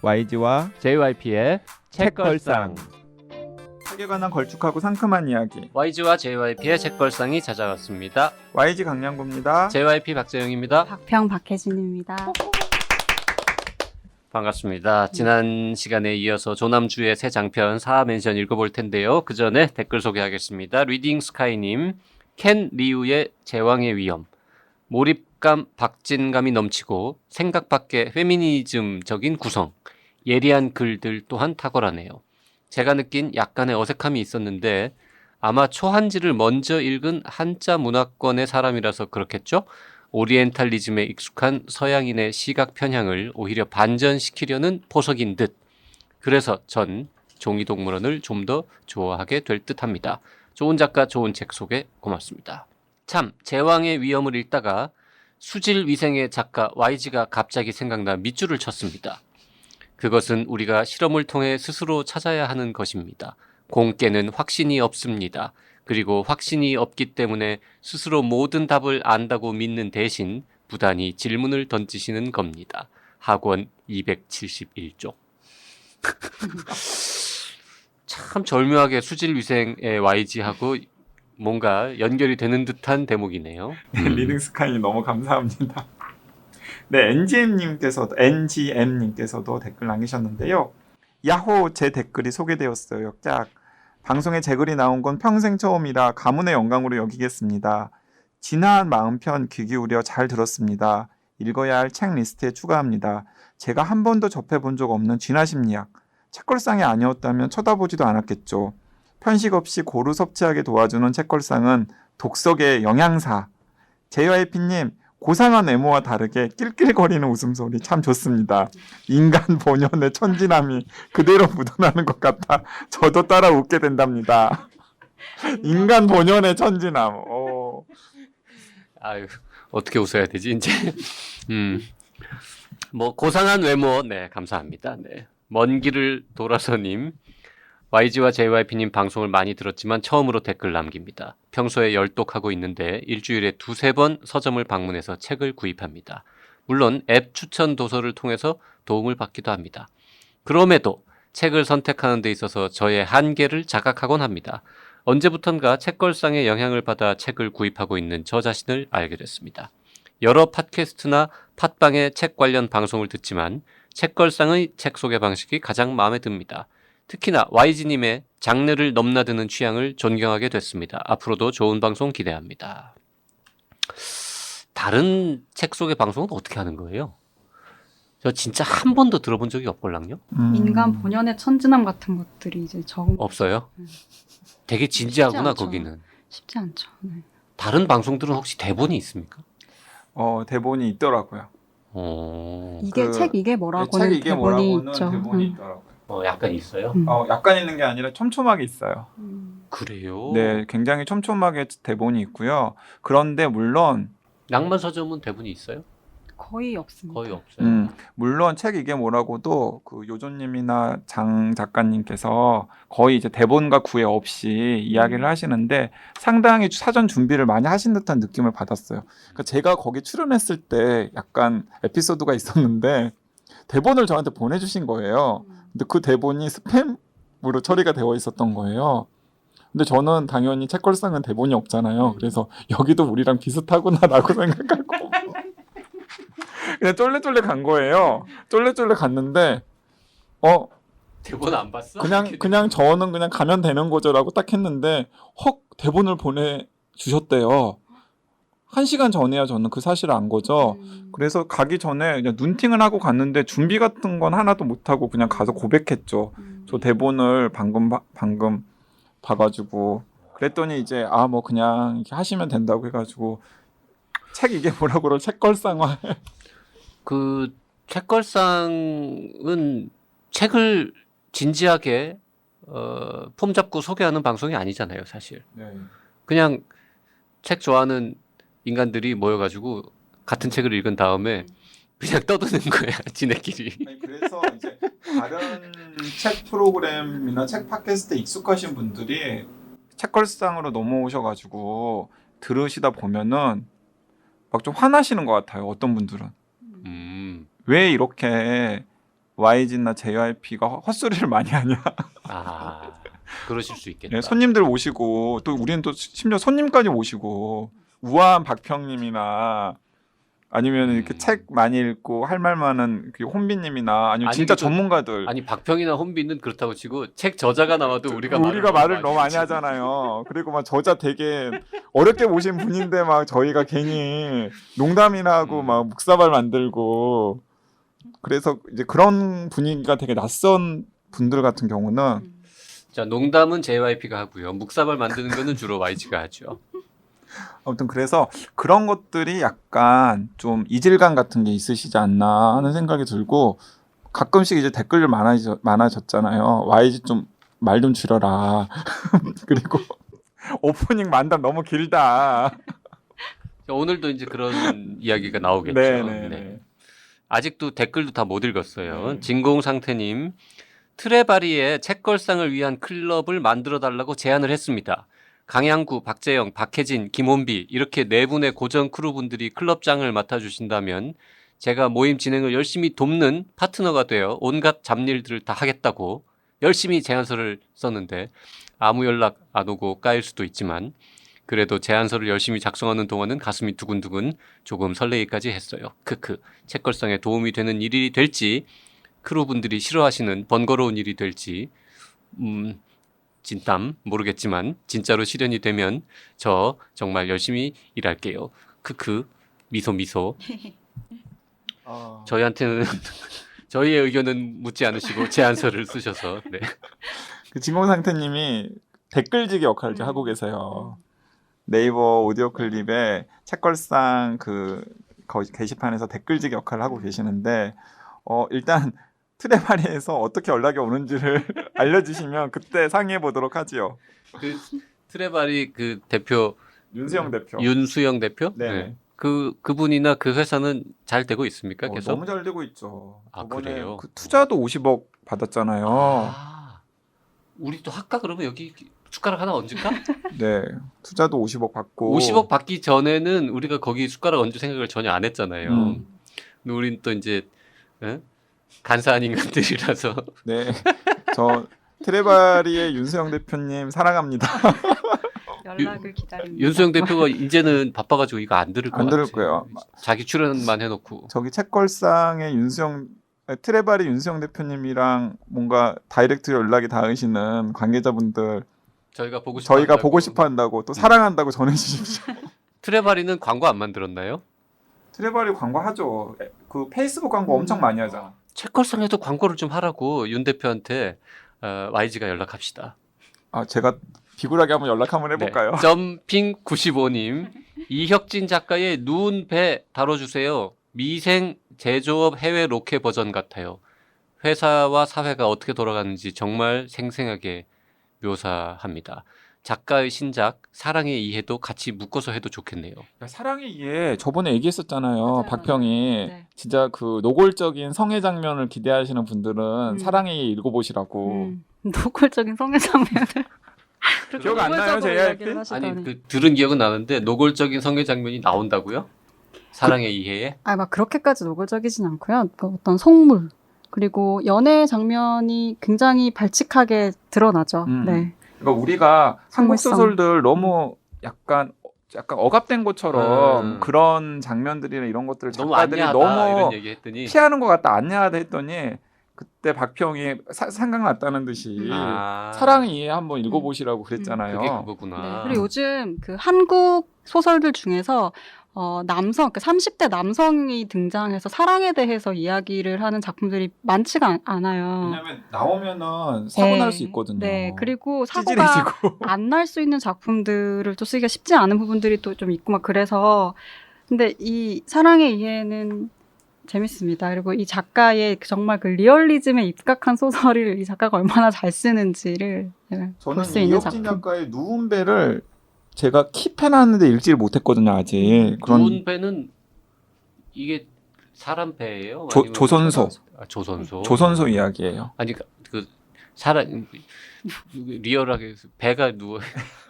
YG와 JYP의 책걸상. 책에 관한 걸쭉하고 상큼한 이야기. YG와 JYP의 책걸상이 찾아왔습니다. YG 강량구입니다. JYP 박재영입니다. 박평 박혜진입니다. 반갑습니다. 지난 시간에 이어서 조남주의 새 장편 4멘션 읽어볼 텐데요. 그 전에 댓글 소개하겠습니다. 리딩스카이님, 켄 리우의 제왕의 위엄, 몰입감, 박진감이 넘치고 생각 밖의 페미니즘적인 구성, 예리한 글들 또한 탁월하네요. 제가 느낀 약간의 어색함이 있었는데 아마 초한지를 먼저 읽은 한자 문화권의 사람이라서 그렇겠죠? 오리엔탈리즘에 익숙한 서양인의 시각 편향을 오히려 반전시키려는 포석인 듯. 그래서 전 종이동물원을 좀 더 좋아하게 될 듯합니다. 좋은 작가, 좋은 책 소개 고맙습니다. 참, 제왕의 위엄을 읽다가 수질위생의 작가 YG가 갑자기 생각나 밑줄을 쳤습니다. 그것은 우리가 실험을 통해 스스로 찾아야 하는 것입니다. 공께는 확신이 없습니다. 그리고 확신이 없기 때문에 스스로 모든 답을 안다고 믿는 대신 부단히 질문을 던지시는 겁니다. 학원 271쪽. 참 절묘하게 수질위생의 YG하고 뭔가 연결이 되는 듯한 대목이네요. 리딩스카이 너무 감사합니다. 네, NGM님께서도 댓글 남기셨는데요. 야호, 제 댓글이 소개되었어요. 짝. 방송에 제 글이 나온 건 평생 처음이라 가문의 영광으로 여기겠습니다. 진한 마음편 귀 기울여 잘 들었습니다. 읽어야 할 책 리스트에 추가합니다. 제가 한 번도 접해본 적 없는 진화심리학. 책걸상이 아니었다면 쳐다보지도 않았겠죠. 편식 없이 고루 섭취하게 도와주는 책걸상은 독서계의 영양사. JYP님, 고상한 외모와 다르게 낄낄거리는 웃음소리 참 좋습니다. 인간 본연의 천진함이 그대로 묻어나는 것 같아 저도 따라 웃게 된답니다. 인간 본연의 천진함. 아유, 어떻게 웃어야 되지 이제. 뭐 고상한 외모, 네, 감사합니다. 네, 먼 길을 돌아서님, YG와 JYP님 방송을 많이 들었지만 처음으로 댓글 남깁니다. 평소에 열독하고 있는데 일주일에 2-3번 서점을 방문해서 책을 구입합니다. 물론 앱 추천 도서를 통해서 도움을 받기도 합니다. 그럼에도 책을 선택하는 데 있어서 저의 한계를 자각하곤 합니다. 언제부턴가 책걸상의 영향을 받아 책을 구입하고 있는 저 자신을 알게 됐습니다. 여러 팟캐스트나 팟빵의 책 관련 방송을 듣지만 책걸상의 책 소개 방식이 가장 마음에 듭니다. 특히나 YG님의 장르를 넘나드는 취향을 존경하게 됐습니다. 앞으로도 좋은 방송 기대합니다. 다른 책 소개 방송은 어떻게 하는 거예요? 저 진짜 한 번도 들어본 적이 없걸랑요? 인간 본연의 천진함 같은 것들이 이제 적은 없어요? 되게 진지하구나. 않죠. 거기는. 쉽지 않죠. 네. 다른 방송들은 혹시 대본이 있습니까? 대본이 있더라고요. 이게 책 이게 뭐라고는 책 이게 대본이 뭐라고는 있죠. 대본이 있더라고요. 약간 있어요? 약간 있는 게 아니라 촘촘하게 있어요. 그래요? 네, 굉장히 촘촘하게 대본이 있고요. 그런데 물론 낭만 서점은 대본이 있어요? 거의 없습니다. 거의 없어요. 물론 책 이게 뭐라고도 그 요조님이나 장 작가님께서 거의 이제 대본과 구애 없이 이야기를 하시는데 상당히 사전 준비를 많이 하신 듯한 느낌을 받았어요. 그러니까 제가 거기 출연했을 때 약간 에피소드가 있었는데 대본을 저한테 보내주신 거예요. 근데 그 대본이 스팸으로 처리가 되어 있었던 거예요. 근데 저는 당연히 책걸상은 대본이 없잖아요. 그래서 여기도 우리랑 비슷하구나라고 생각하고 그냥 쫄래쫄래 간 거예요. 쫄래쫄래 갔는데 대본 안 봤어? 그냥 저는 그냥 가면 되는 거죠라고 딱 했는데 헉 대본을 보내주셨대요. 1시간 전에야 저는 그 사실을 안 거죠. 그래서 가기 전에 그냥 눈팅을 하고 갔는데 준비 같은 건 하나도 못하고 그냥 가서 고백했죠. 저 대본을 방금 봐가지고 그랬더니 이제 뭐 그냥 이렇게 하시면 된다고 해가지고 책 이게 뭐라고 책걸상화 그 책걸상은 책을 진지하게 폼 잡고 소개하는 방송이 아니잖아요, 사실. 네. 그냥 책 좋아하는 인간들이 모여가지고 같은 책을 읽은 다음에 그냥 떠드는 거야, 지네끼리. 아니, 그래서 이제 다른 책 프로그램이나 책 팟캐스트에 익숙하신 분들이 책걸상으로 넘어오셔가지고 들으시다 보면은 막 좀 화나시는 것 같아요. 어떤 분들은 왜 이렇게 YG나 JYP가 헛소리를 많이 하냐. 아, 그러실 수 있겠다. 네, 손님들 오시고 또 우리는 또 심지어 손님까지 모시고 우아한 박평님이나 아니면 이렇게 책 많이 읽고 할 말 많은 그 혼비님이나 아니면 아니, 진짜 그래도- 전문가들 아니 박평이나 혼비는 그렇다고 치고 책 저자가 나와도 우리가 말을 너무 많이 하잖아요. 그리고 막 저자 되게 어렵게 모신 분인데 막 저희가 괜히 농담이나 하고 막 묵사발 만들고 그래서 이제 그런 분위기가 되게 낯선 분들 같은 경우는 자, 농담은 JYP가 하고요. 묵사발 만드는 거는 주로 YG가 하죠. 아무튼 그래서 그런 것들이 약간 좀 이질감 같은 게 있으시지 않나 하는 생각이 들고 가끔씩 이제 댓글이 많아졌잖아요. YG 좀 말 좀 줄여라. 그리고 오프닝 만담 너무 길다. 자, 오늘도 이제 그런 이야기가 나오겠죠. 네. 아직도 댓글도 다 못 읽었어요. 진공상태님, 트레바리에 책걸상을 위한 클럽을 만들어 달라고 제안을 했습니다. 강양구, 박재영, 박혜진, 김원비 이렇게 네 분의 고정 크루분들이 클럽장을 맡아주신다면 제가 모임 진행을 열심히 돕는 파트너가 되어 온갖 잡일들을 다 하겠다고 열심히 제안서를 썼는데 아무 연락 안 오고 까일 수도 있지만 그래도 제안서를 열심히 작성하는 동안은 가슴이 두근두근 조금 설레기까지 했어요. 크크. 책걸상에 도움이 되는 일이 될지 크루분들이 싫어하시는 번거로운 일이 될지 진땀 모르겠지만 진짜로 실현이 되면 저 정말 열심히 일할게요. 크크. 미소. 저희한테는 저희의 의견은 묻지 않으시고 제안서를 쓰셔서 네. 그 진공상태님이 댓글지기 역할을 하고 계세요. 네이버 오디오 클립에 책걸상 게시판에서 댓글지기 역할을 하고 계시는데 일단 트레바리에서 어떻게 연락이 오는지를 알려주시면 그때 상의해 보도록 하지요. 그 트레바리 그 대표 윤수영 대표. 윤수영 대표? 네. 그분이나 그 회사는 잘 되고 있습니까? 계속? 너무 잘 되고 있죠. 아, 저번에 그래요? 그 투자도 50억 받았잖아요. 아, 우리도 할까? 그러면 여기 숟가락 하나 얹을까? 네, 투자도 50억 받고 50억 받기 전에는 우리가 거기 숟가락 얹을 생각을 전혀 안 했잖아요. 근데 우린 또 이제 간사한 인간들이라서 네, 저 트레바리의 윤수영 대표님 사랑합니다. 연락을 기다립니다. 윤수영 대표가 이제는 바빠가지고 이거 안 들을 것 안 같아요. 들을 거예요. 자기 출연만 해놓고. 저기 책걸상의 트레바리 윤수영 대표님이랑 뭔가 다이렉트 연락이 닿으시는 관계자분들 저희가 보고 싶어 한다고 또 사랑한다고 전해주십시오. 트레바리는 광고 안 만들었나요? 트레바리 광고하죠. 그 페이스북 광고 엄청 많이 하잖아. 책걸상에도 광고를 좀 하라고 윤 대표한테 YG가 연락합시다. 제가 비굴하게 한번 연락 한번 해볼까요? 네. 점핑 95님 이혁진 작가의 누운 배 다뤄주세요. 미생 제조업 해외 로케 버전 같아요. 회사와 사회가 어떻게 돌아가는지 정말 생생하게 묘사합니다. 작가의 신작 사랑의 이해도 같이 묶어서 해도 좋겠네요. 사랑의 이해 저번에 얘기했었잖아요. 맞아요. 박평이 네. 진짜 그 노골적인 성애 장면을 기대하시는 분들은 사랑의 이해 읽어보시라고. 노골적인 성애 장면을 기억 안 나요, JYP? 아니 그 들은 기억은 나는데 노골적인 성애 장면이 나온다고요? 사랑의 이해에? 막 그렇게까지 노골적이진 않고요. 그 어떤 속물 그리고 연애 장면이 굉장히 발칙하게 드러나죠. 네. 그러니까 우리가 한국 속물성. 소설들 너무 약간 억압된 것처럼 음. 그런 장면들이나 이런 것들을 너무 작가들이 안내하다 너무 이런 얘기 했더니 피하는 것 같다, 안내하다 했더니 그때 박평이 생각났다는 듯이 사랑의 이해 한번 읽어보시라고 그랬잖아요. 그게 그거구나. 네. 그리고 요즘 그 한국 소설들 중에서 남성, 그러니까 30대 남성이 등장해서 사랑에 대해서 이야기를 하는 작품들이 많지가 않아요. 왜냐면 나오면은 사고 날 수 있거든요. 네, 그리고 사고가 찌질해지고. 안 날 수 있는 작품들을 또 쓰기가 쉽지 않은 부분들이 또 좀 있고 막 그래서 근데 이 사랑의 이해는 재밌습니다. 그리고 이 작가의 정말 그 리얼리즘에 입각한 소설을 이 작가가 얼마나 잘 쓰는지를 볼 수 저는 있는 이혁진 작품. 작가의 누운 배를 제가 킵해놨는데 읽지를 못했거든요 아직. 누운 배는 이게 사람 배예요? 아니면 조선소. 조선소. 조선소 이야기예요. 아니 그 사람 리얼하게 배가 누워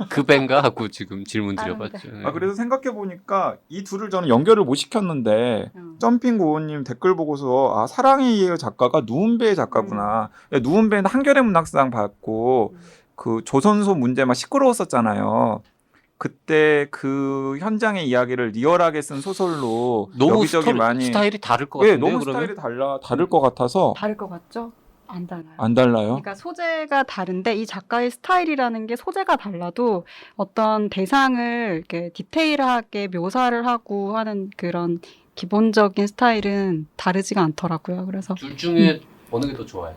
그 배인가 하고 지금 질문 드려봤죠. 네. 아 그래서 생각해 보니까 이 둘을 저는 연결을 못 시켰는데 점핑 고원님 댓글 보고서 아 사랑의 이해 작가가 누운배 작가구나. 누운배는 한겨레 문학상 받고 그 조선소 문제 막 시끄러웠었잖아요. 그때 그 현장의 이야기를 리얼하게 쓴 소설로 너무 여기저기 많이 스타일이 다를 것 네, 같은데요. 너무 그러면? 스타일이 다를 것 같아서 다를 것 같죠? 안 달라요. 안 달라요. 그러니까 소재가 다른데 이 작가의 스타일이라는 게 소재가 달라도 어떤 대상을 이렇게 디테일하게 묘사를 하고 하는 그런 기본적인 스타일은 다르지가 않더라고요. 그래서 둘 중에 어느 게 더 좋아요?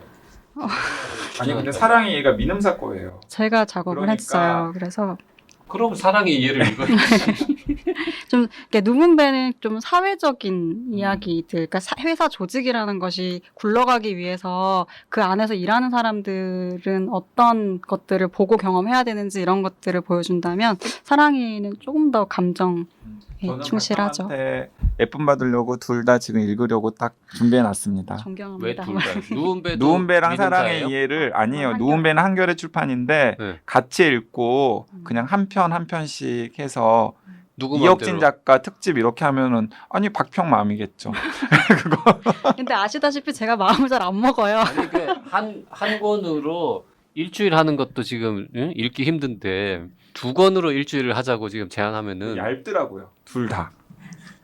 아니 근데 사랑의 이해가 민음사 거예요. 제가 작업을 그러니까 했어요. 그래서 그럼 사랑의 이해를 읽어야지. 좀 이렇게 누군배는 좀 사회적인 이야기들, 그러니까 회사 조직이라는 것이 굴러가기 위해서 그 안에서 일하는 사람들은 어떤 것들을 보고 경험해야 되는지 이런 것들을 보여준다면 사랑이는 조금 더 감정에 충실하죠. 박형한테 예쁨 받으려고 둘 다 지금 읽으려고 딱 준비해 놨습니다. 왜 존경합니다. 둘 다? 누운배도 누운배랑 민음사예요? 사랑의 이해를 아니에요. 한겨레. 누운배는 한겨레 출판인데 네. 같이 읽고 그냥 한 편 한 편씩 해서 누구 이혁진 맘대로? 작가 특집 이렇게 하면은 아니 박평 마음이겠죠. 근데 아시다시피 제가 마음을 잘 안 먹어요. 아니 그한 권으로 일주일 하는 것도 지금 읽기 힘든데 두 권으로 일주일을 하자고 지금 제안하면은 얇더라고요. 둘 다.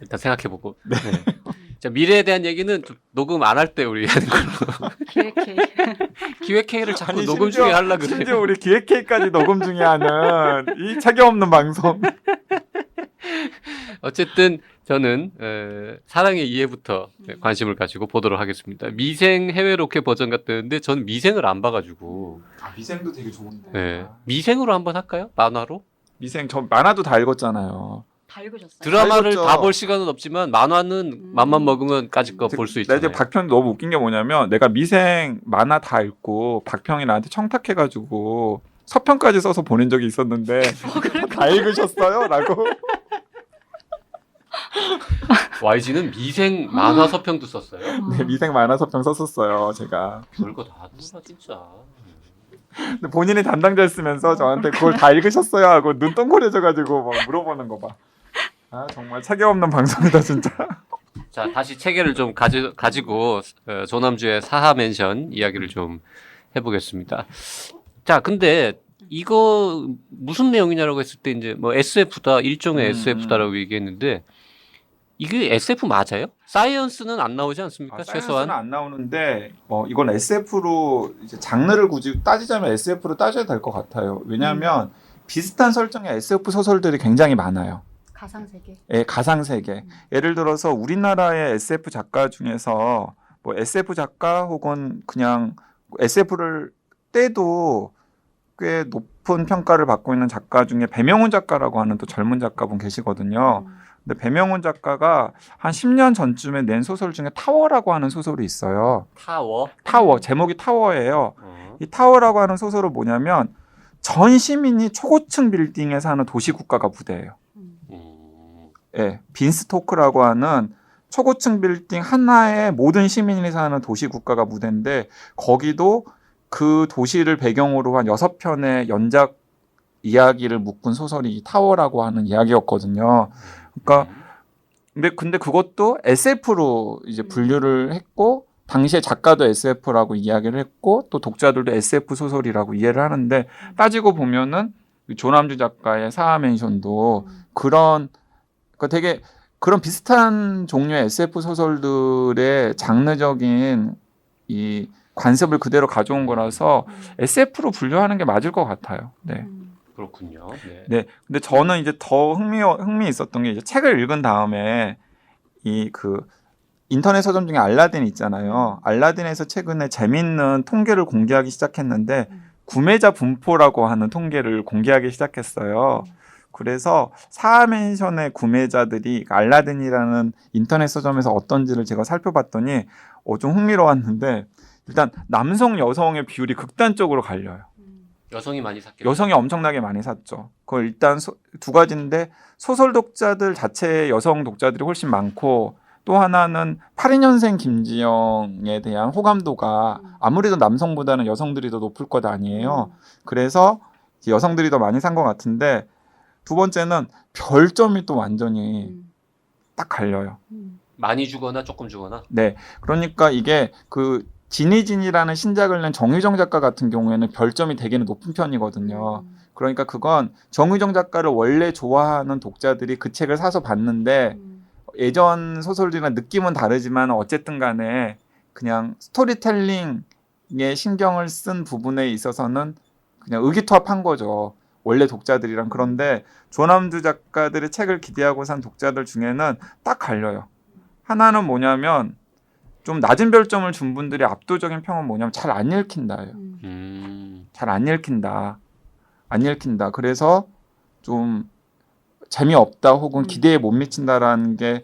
일단 생각해보고. 네. 자 미래에 대한 얘기는 녹음 안 할 때 우리 하는 걸로. 기획회. 기획회의를 자꾸 아니, 녹음 심지어- 중에 하려 그래. 심지어 우리 기획회의까지 녹음 중에 하는 이 책임 없는 방송. 어쨌든 저는 사랑의 이해부터 관심을 가지고 보도록 하겠습니다. 미생 해외 로켓 버전 같았는데 전 미생을 안 봐가지고 아, 미생도 되게 좋은데. 네. 미생으로 한번 할까요? 만화로? 미생 저 만화도 다 읽었잖아요. 다 읽으셨어요? 드라마를 알겠죠. 다 볼 시간은 없지만 만화는 맘만 먹으면 까짓 거 볼 수 나 이제 있잖아요. 박평이 너무 웃긴 게 뭐냐면 내가 미생 만화 다 읽고 박평이 나한테 청탁해가지고 서평까지 써서 보낸 적이 있었는데 다 읽으셨어요? 라고. YG는 미생 만화 서평도 썼어요. 네, 미생 만화 서평 썼었어요. 제가. 별거 다 했구나 진짜. 근데 본인이 담당자였으면서 저한테 그걸 다 읽으셨어요? 하고 눈 동그래져가지고 막 물어보는 거 봐. 아 정말 책임 없는 방송이다 진짜. 자 다시 체계를 좀 가지고 조남주의 사하 멘션 이야기를 좀 해보겠습니다. 자 근데 이거 무슨 내용이냐라고 했을 때 이제 뭐 SF다 일종의 SF다라고 얘기했는데 이게 SF 맞아요? 사이언스는 안 나오지 않습니까? 사이언스는 최소한 안 나오는데 이건 SF로 이제 장르를 굳이 따지자면 SF로 따져야 될 것 같아요. 왜냐하면 비슷한 설정의 SF 소설들이 굉장히 많아요. 가상세계. 예, 가상세계. 예를 들어서 우리나라의 SF 작가 중에서 뭐 SF 작가 혹은 그냥 SF를 떼도 꽤 높은 평가를 받고 있는 작가 중에 배명훈 작가라고 하는 또 젊은 작가분 계시거든요. 근데 배명훈 작가가 한 10년 전쯤에 낸 소설 중에 타워라고 하는 소설이 있어요. 타워. 제목이 타워예요. 이 타워라고 하는 소설은 뭐냐면 전 시민이 초고층 빌딩에 사는 도시국가가 부대예요. 예, 빈스토크라고 하는 초고층 빌딩 하나에 모든 시민이 사는 도시국가가 무대인데 거기도 그 도시를 배경으로 한 6편의 연작 이야기를 묶은 소설이 이 타워라고 하는 이야기였거든요. 그러니까 근데 그것도 SF로 이제 분류를 했고 당시에 작가도 SF라고 이야기를 했고 또 독자들도 SF 소설이라고 이해를 하는데 따지고 보면은 조남주 작가의 사하멘션도 그런 되게 그런 비슷한 종류의 SF 소설들의 장르적인 이 관습을 그대로 가져온 거라서 SF로 분류하는 게 맞을 것 같아요. 네. 그렇군요. 네. 근데 저는 이제 더 흥미 있었던 게 이제 책을 읽은 다음에 이 그 인터넷 서점 중에 알라딘 있잖아요. 알라딘에서 최근에 재밌는 통계를 공개하기 시작했는데 구매자 분포라고 하는 통계를 공개하기 시작했어요. 그래서 사하멘션의 구매자들이 알라딘이라는 인터넷 서점에서 어떤지를 제가 살펴봤더니 좀 흥미로웠는데 일단 남성 여성의 비율이 극단적으로 갈려요. 여성이 많이 샀겠죠. 여성이 엄청나게 많이 샀죠. 그걸 일단 두 가지인데 소설 독자들 자체의 여성 독자들이 훨씬 많고 또 하나는 82년생 김지영에 대한 호감도가 아무래도 남성보다는 여성들이 더 높을 것 아니에요. 그래서 여성들이 더 많이 산 것 같은데 두 번째는 별점이 또 완전히 딱 갈려요. 많이 주거나 조금 주거나. 네, 그러니까 이게 그 지니진이라는 신작을 낸 정유정 작가 같은 경우에는 별점이 되게는 높은 편이거든요. 그러니까 그건 정유정 작가를 원래 좋아하는 독자들이 그 책을 사서 봤는데 예전 소설들이랑 느낌은 다르지만 어쨌든 간에 그냥 스토리텔링에 신경을 쓴 부분에 있어서는 그냥 의기투합한 거죠. 원래 독자들이랑. 그런데 조남주 작가들의 책을 기대하고 산 독자들 중에는 딱 갈려요. 하나는 뭐냐면 좀 낮은 별점을 준 분들이 압도적인 평은 뭐냐면 잘 안 읽힌다예요. 잘 안 읽힌다. 안 읽힌다. 그래서 좀 재미없다 혹은 기대에 못 미친다라는 게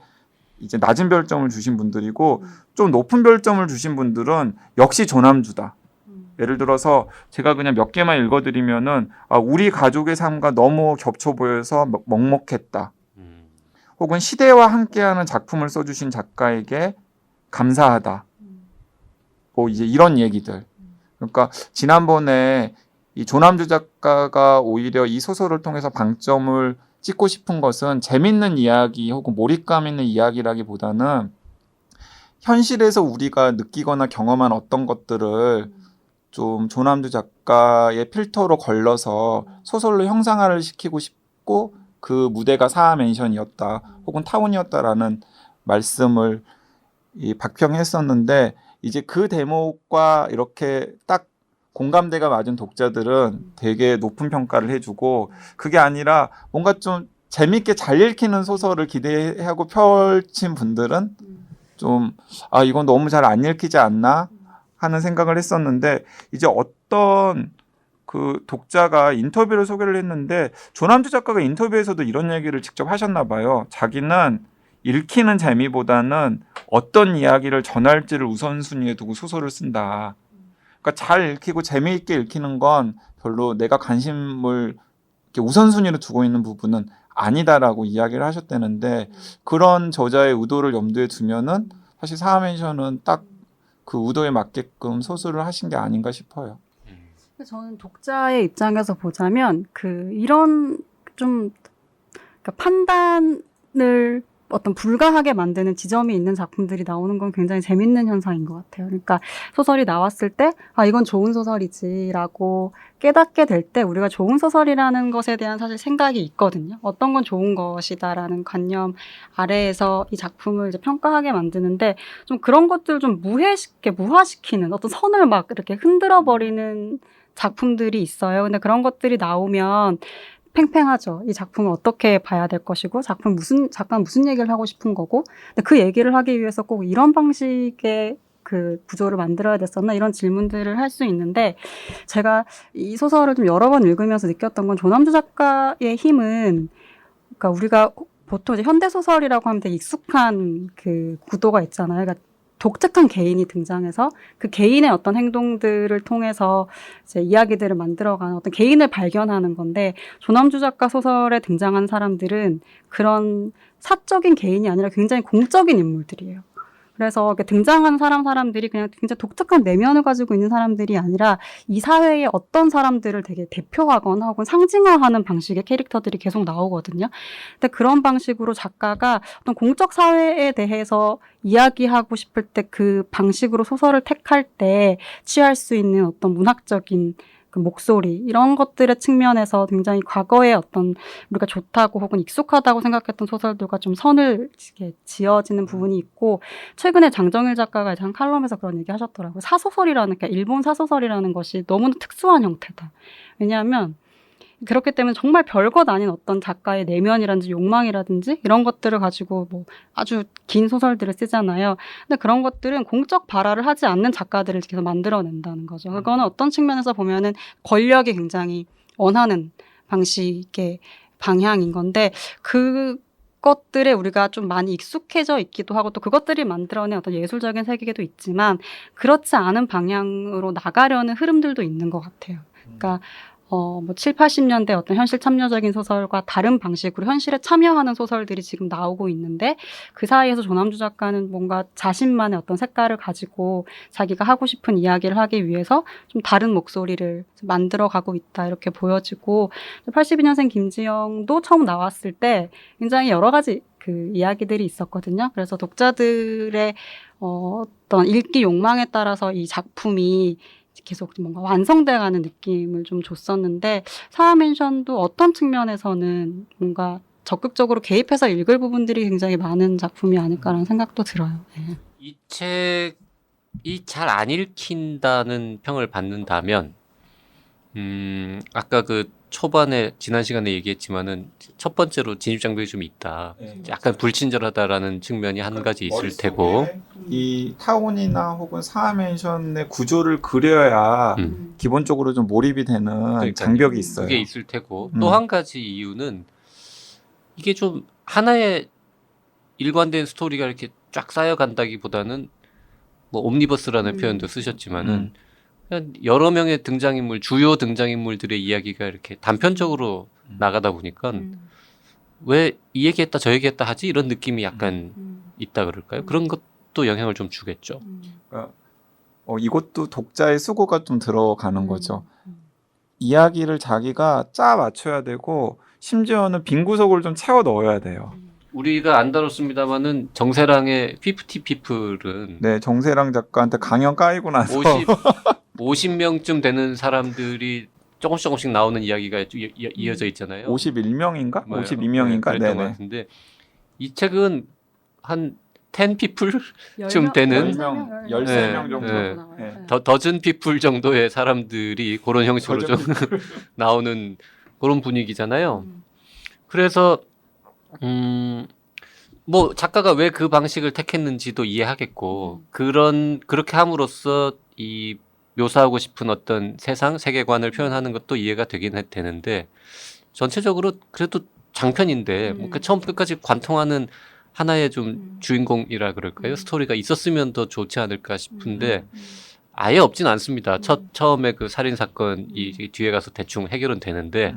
이제 낮은 별점을 주신 분들이고 좀 높은 별점을 주신 분들은 역시 조남주다. 예를 들어서 제가 그냥 몇 개만 읽어드리면은 우리 가족의 삶과 너무 겹쳐 보여서 먹먹했다. 혹은 시대와 함께하는 작품을 써주신 작가에게 감사하다. 뭐 이제 이런 얘기들. 그러니까 지난번에 이 조남주 작가가 오히려 이 소설을 통해서 방점을 찍고 싶은 것은 재밌는 이야기 혹은 몰입감 있는 이야기라기보다는 현실에서 우리가 느끼거나 경험한 어떤 것들을 좀 조남주 작가의 필터로 걸러서 소설로 형상화를 시키고 싶고 그 무대가 사하맨션이었다 혹은 타운이었다라는 말씀을 이 박평이 했었는데 이제 그 대목과 이렇게 딱 공감대가 맞은 독자들은 되게 높은 평가를 해주고 그게 아니라 뭔가 좀 재밌게 잘 읽히는 소설을 기대하고 펼친 분들은 좀 이건 너무 잘 안 읽히지 않나 하는 생각을 했었는데 이제 어떤 그 독자가 인터뷰를 소개를 했는데 조남주 작가가 인터뷰에서도 이런 얘기를 직접 하셨나 봐요. 자기는 읽히는 재미보다는 어떤 이야기를 전할지를 우선순위에 두고 소설을 쓴다. 그러니까 잘 읽히고 재미있게 읽히는 건 별로 내가 관심을 이렇게 우선순위로 두고 있는 부분은 아니다라고 이야기를 하셨다는데 그런 저자의 의도를 염두에 두면은 사실 사하맨션은 딱 그 의도에 맞게끔 소설을 하신 게 아닌가 싶어요. 저는 독자의 입장에서 보자면 이런 좀 그러니까 판단을 어떤 불가하게 만드는 지점이 있는 작품들이 나오는 건 굉장히 재밌는 현상인 것 같아요. 그러니까 소설이 나왔을 때 이건 좋은 소설이지라고 깨닫게 될 때 우리가 좋은 소설이라는 것에 대한 사실 생각이 있거든요. 어떤 건 좋은 것이다라는 관념 아래에서 이 작품을 이제 평가하게 만드는데 좀 그런 것들을 좀 무화시키는 어떤 선을 막 이렇게 흔들어 버리는 작품들이 있어요. 근데 그런 것들이 나오면 팽팽하죠. 이 작품을 어떻게 봐야 될 것이고 작가는 무슨 얘기를 하고 싶은 거고 근데 그 얘기를 하기 위해서 꼭 이런 방식의 그 구조를 만들어야 됐었나 이런 질문들을 할 수 있는데 제가 이 소설을 좀 여러 번 읽으면서 느꼈던 건 조남주 작가의 힘은 그러니까 우리가 보통 이제 현대 소설이라고 하면 되게 익숙한 그 구도가 있잖아요. 그러니까 독특한 개인이 등장해서 그 개인의 어떤 행동들을 통해서 이제 이야기들을 만들어가는 어떤 개인을 발견하는 건데 조남주 작가 소설에 등장한 사람들은 그런 사적인 개인이 아니라 굉장히 공적인 인물들이에요. 그래서 이렇게 등장한 사람들이 그냥 굉장히 독특한 내면을 가지고 있는 사람들이 아니라 이 사회의 어떤 사람들을 되게 대표하거나 혹은 상징화하는 방식의 캐릭터들이 계속 나오거든요. 근데 그런 방식으로 작가가 어떤 공적 사회에 대해서 이야기하고 싶을 때 그 방식으로 소설을 택할 때 취할 수 있는 어떤 문학적인 그 목소리 이런 것들의 측면에서 굉장히 과거에 어떤 우리가 좋다고 혹은 익숙하다고 생각했던 소설들과 좀 선을 이렇게 지어지는 부분이 있고 최근에 장정일 작가가 한 칼럼에서 그런 얘기 하셨더라고요. 사소설이라는 그러니까 일본 사소설이라는 것이 너무나 특수한 형태다. 왜냐하면 그렇기 때문에 정말 별것 아닌 어떤 작가의 내면이라든지 욕망이라든지 이런 것들을 가지고 뭐 아주 긴 소설들을 쓰잖아요. 근데 그런 것들은 공적 발화를 하지 않는 작가들을 계속 만들어낸다는 거죠. 그거는 어떤 측면에서 보면은 권력이 굉장히 원하는 방식의 방향인 건데 그것들에 우리가 좀 많이 익숙해져 있기도 하고 또 그것들이 만들어낸 어떤 예술적인 세계도 있지만 그렇지 않은 방향으로 나가려는 흐름들도 있는 것 같아요. 그러니까 뭐 7, 80년대 어떤 현실 참여적인 소설과 다른 방식으로 현실에 참여하는 소설들이 지금 나오고 있는데 그 사이에서 조남주 작가는 뭔가 자신만의 어떤 색깔을 가지고 자기가 하고 싶은 이야기를 하기 위해서 좀 다른 목소리를 만들어가고 있다 이렇게 보여지고 82년생 김지영도 처음 나왔을 때 굉장히 여러 가지 그 이야기들이 있었거든요. 그래서 독자들의 어떤 읽기 욕망에 따라서 이 작품이 계속 뭔가 완성돼가는 느낌을 좀 줬었는데 사하맨션도 어떤 측면에서는 뭔가 적극적으로 개입해서 읽을 부분들이 굉장히 많은 작품이 아닐까라는 생각도 들어요. 네. 이 책이 잘 안 읽힌다는 평을 받는다면, 아까 그 초반에 지난 시간에 얘기했지만은 첫 번째로 진입 장벽이 좀 있다. 약간 불친절하다라는 측면이 한 가지 있을 테고. 이 타운이나 혹은 사하맨션의 구조를 그려야 기본적으로 좀 몰입이 되는 그러니까요. 장벽이 있어요. 그게 있을 테고 또 한 가지 이유는 이게 좀 하나의 일관된 스토리가 이렇게 쫙 쌓여간다기보다는 뭐 옴니버스라는 표현도 쓰셨지만은 그냥 여러 명의 등장인물, 주요 등장인물들의 이야기가 이렇게 단편적으로 나가다 보니까 왜 이 얘기했다 저 얘기했다 하지 이런 느낌이 약간 있다 그럴까요? 그런 것도 영향을 좀 주겠죠. 이것도 독자의 수고가 좀 들어가는 거죠. 이야기를 자기가 짜 맞춰야 되고 심지어는 빈 구석을 좀 채워 넣어야 돼요. 우리가 안 다뤘습니다만은 정세랑의 50 피플은 네, 정세랑 작가한테 강연 까이고 나서 50명쯤 되는 사람들이 조금씩 나오는 이야기가 이어져 있잖아요. 51명인가? 뭐예요? 52명인가? 네, 그랬던 것 네네. 같은데 이 책은 한 10 피플 좀 10명, 되는 10명, 13명 13명 정도. 네. 네. 더즌 피플 정도의 사람들이 그런 형식으로 좀 나오는 그런 분위기잖아요. 그래서 뭐 작가가 왜 그 방식을 택했는지도 이해하겠고 그렇게 함으로써 이 묘사하고 싶은 어떤 세상 세계관을 표현하는 것도 이해가 되긴 되는데 전체적으로 그래도 장편인데 뭐 처음 끝까지 관통하는 하나의 좀 주인공이라 그럴까요? 스토리가 있었으면 더 좋지 않을까 싶은데 아예 없진 않습니다. 처음에 그 살인 사건이 뒤에 가서 대충 해결은 되는데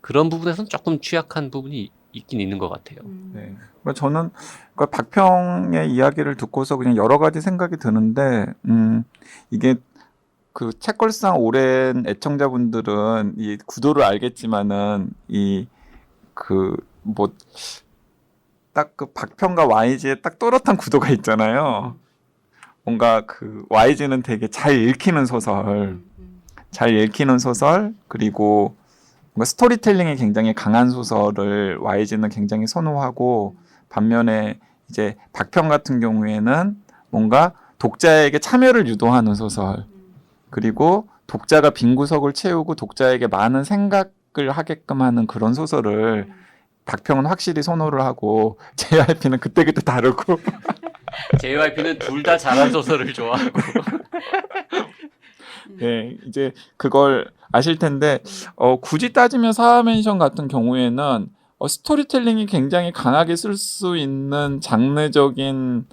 그런 부분에서는 조금 취약한 부분이 있긴 있는 것 같아요. 네. 저는 박평의 이야기를 듣고서 그냥 여러 가지 생각이 드는데 이게 그 책걸상 오랜 애청자분들은 이 구도를 알겠지만은 이 그 뭐 딱 그 박평과 YG의 딱 또렷한 구도가 있잖아요. 뭔가 그 YG는 되게 잘 읽히는 소설, 그리고 뭔가 스토리텔링이 굉장히 강한 소설을 YG는 굉장히 선호하고 반면에 이제 박평 같은 경우에는 뭔가 독자에게 참여를 유도하는 소설 그리고 독자가 빈 구석을 채우고 독자에게 많은 생각을 하게끔 하는 그런 소설을 박평은 확실히 선호를 하고 JYP는 그때그때 다르고 JYP는 둘 다 잘한 소설을 좋아하고 네, 이제 그걸 아실 텐데 굳이 따지면 사하맨션 같은 경우에는 스토리텔링이 굉장히 강하게 쓸 수 있는 장르적인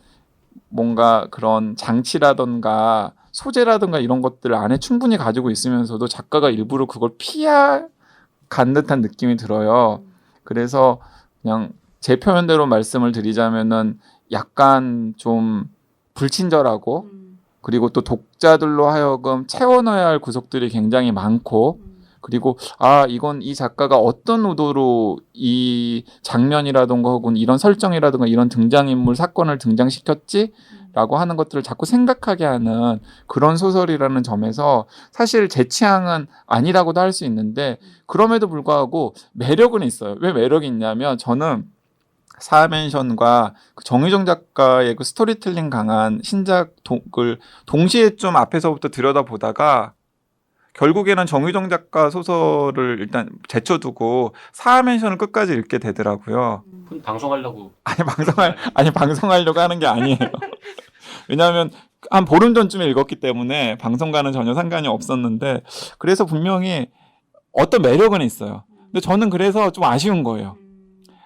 뭔가 그런 장치라던가 소재라든가 이런 것들을 안에 충분히 가지고 있으면서도 작가가 일부러 그걸 피해간 듯한 느낌이 들어요. 그래서 그냥 제 표현대로 말씀을 드리자면은 약간 좀 불친절하고 그리고 또 독자들로 하여금 채워 넣어야 할 구석들이 굉장히 많고 그리고 이건 이 작가가 어떤 의도로 이 장면이라든가 혹은 이런 설정이라든가 이런 등장인물 사건을 등장시켰지? 라고 하는 것들을 자꾸 생각하게 하는 그런 소설이라는 점에서 사실 제 취향은 아니라고도 할 수 있는데 그럼에도 불구하고 매력은 있어요. 왜 매력이 있냐면 저는 사하맨션과 정유정 작가의 그 스토리텔링 강한 신작을 동시에 좀 앞에서부터 들여다보다가 결국에는 정유정 작가 소설을 일단 제쳐두고 사하맨션을 끝까지 읽게 되더라고요. 그건 방송하려고 방송하려고 하는 게 아니에요. 왜냐하면 한 보름 전쯤에 읽었기 때문에 방송과는 전혀 상관이 없었는데 그래서 분명히 어떤 매력은 있어요. 근데 저는 그래서 좀 아쉬운 거예요.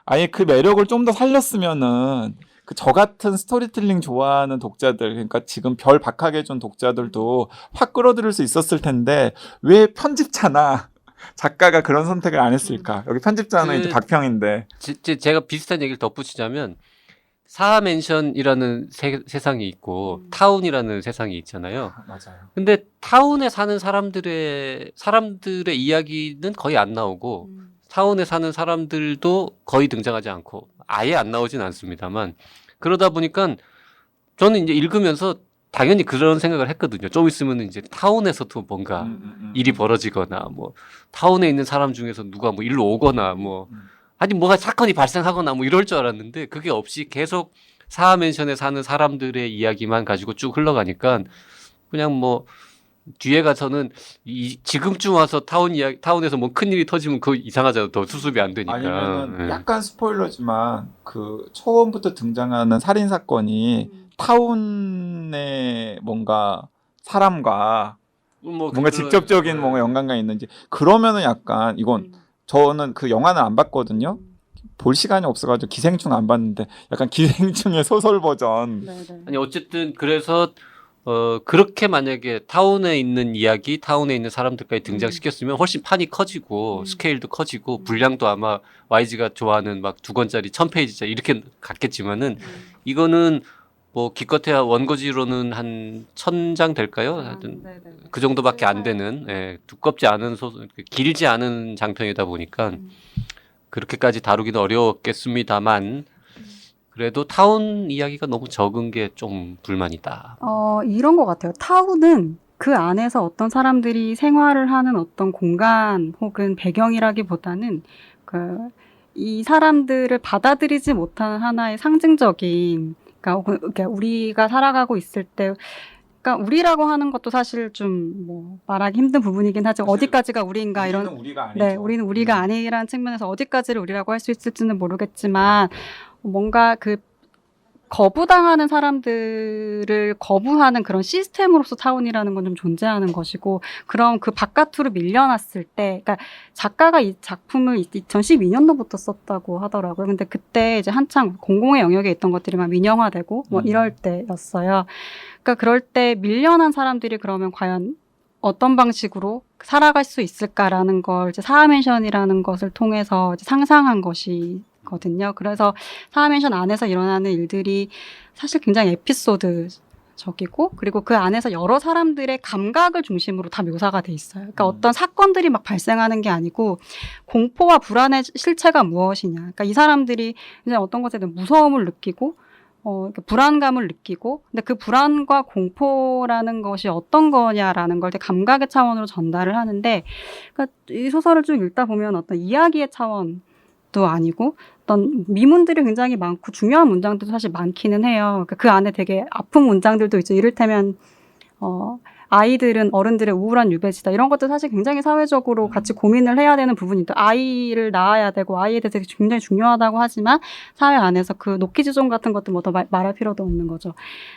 아예 그 매력을 좀 더 살렸으면은 저 같은 스토리텔링 좋아하는 독자들, 그러니까 지금 별 박하게 준 독자들도 확 끌어들일 수 있었을 텐데 왜 편집자나 작가가 그런 선택을 안 했을까? 여기 편집자는 이제 박평인데. 제가 비슷한 얘기를 덧붙이자면 사하맨션이라는 세상이 있고 타운이라는 세상이 있잖아요. 맞아요. 근데 타운에 사는 사람들의 이야기는 거의 안 나오고 타운에 사는 사람들도 거의 등장하지 않고 아예 안 나오진 않습니다만 그러다 보니까 저는 이제 읽으면서 당연히 그런 생각을 했거든요. 좀 있으면 이제 타운에서도 뭔가 일이 벌어지거나 뭐 타운에 있는 사람 중에서 누가 뭐 일로 오거나 뭐 아니 뭐가 사건이 발생하거나 뭐 이럴 줄 알았는데 그게 없이 계속 사하맨션에 사는 사람들의 이야기만 가지고 쭉 흘러가니까 그냥 뭐 뒤에 가서는 지금쯤 와서 타운에서 뭐 큰일이 터지면 그거 이상하잖아. 더 수습이 안 되니까. 아니면은 약간 스포일러지만 그 처음부터 등장하는 살인 사건이 타운의 뭔가 사람과 뭔가 직접적인 뭔가 연관가 있는지 그러면은 약간 이건 저는 그 영화는 안 봤거든요. 볼 시간이 없어가지고 기생충 안 봤는데 약간 기생충의 소설 버전. 네네. 아니 어쨌든 그래서 그렇게 만약에 타운에 있는 이야기, 타운에 있는 사람들까지 등장시켰으면 훨씬 판이 커지고 스케일도 커지고 분량도 아마 YG가 좋아하는 막 2권짜리 1000페이지짜리 이렇게 갔겠지만은 이거는 뭐 기껏해야 원고지로는 한 1000장 될까요? 하여튼 네네. 그 정도밖에 안 되는 두껍지 않은 길지 않은 장편이다 보니까 그렇게까지 다루기는 어려웠겠습니다만 그래도 타운 이야기가 너무 적은 게 좀 불만이다. 이런 것 같아요. 타운은 그 안에서 어떤 사람들이 생활을 하는 어떤 공간 혹은 배경이라기보다는 이 사람들을 받아들이지 못하는 하나의 상징적인, 그러니까 우리가 살아가고 있을 때, 그러니까 우리라고 하는 것도 사실 좀 뭐 말하기 힘든 부분이긴 하지만 어디까지가 우리인가 이런. 우리가 아니죠. 네, 우리는 우리가 아니라는 측면에서 어디까지를 우리라고 할 수 있을지는 모르겠지만 뭔가 그 거부당하는 사람들을 거부하는 그런 시스템으로서 타운이라는 건 좀 존재하는 것이고, 그럼 그 바깥으로 밀려났을 때, 그러니까 작가가 이 작품을 2012년도부터 썼다고 하더라고요. 근데 그때 이제 한창 공공의 영역에 있던 것들이 막 민영화되고 뭐 이럴 때였어요. 그러니까 그럴 때 밀려난 사람들이 그러면 과연 어떤 방식으로 살아갈 수 있을까라는 걸 이제 사하맨션이라는 것을 통해서 이제 상상한 것이거든요. 그래서 사하맨션 안에서 일어나는 일들이 사실 굉장히 에피소드적이고, 그리고 그 안에서 여러 사람들의 감각을 중심으로 다 묘사가 돼 있어요. 그러니까 어떤 사건들이 막 발생하는 게 아니고 공포와 불안의 실체가 무엇이냐. 그러니까 이 사람들이 이제 어떤 것에 대한 무서움을 느끼고 불안감을 느끼고, 근데 그 불안과 공포라는 것이 어떤 거냐라는 걸 되게 감각의 차원으로 전달을 하는데, 그러니까 이 소설을 쭉 읽다 보면 어떤 이야기의 차원도 아니고, 어떤 미문들이 굉장히 많고 중요한 문장들도 사실 많기는 해요. 그러니까 그 안에 되게 아픈 문장들도 있죠. 이를테면 아이들은 어른들의 우울한 유배지다. 이런 것도 사실 굉장히 사회적으로 같이 고민을 해야 되는 부분이다. 아이를 낳아야 되고 아이에 대해서 굉장히 중요하다고 하지만 사회 안에서 그 노키즈존 같은 것도 뭐 더 말할 필요도 없는 거죠.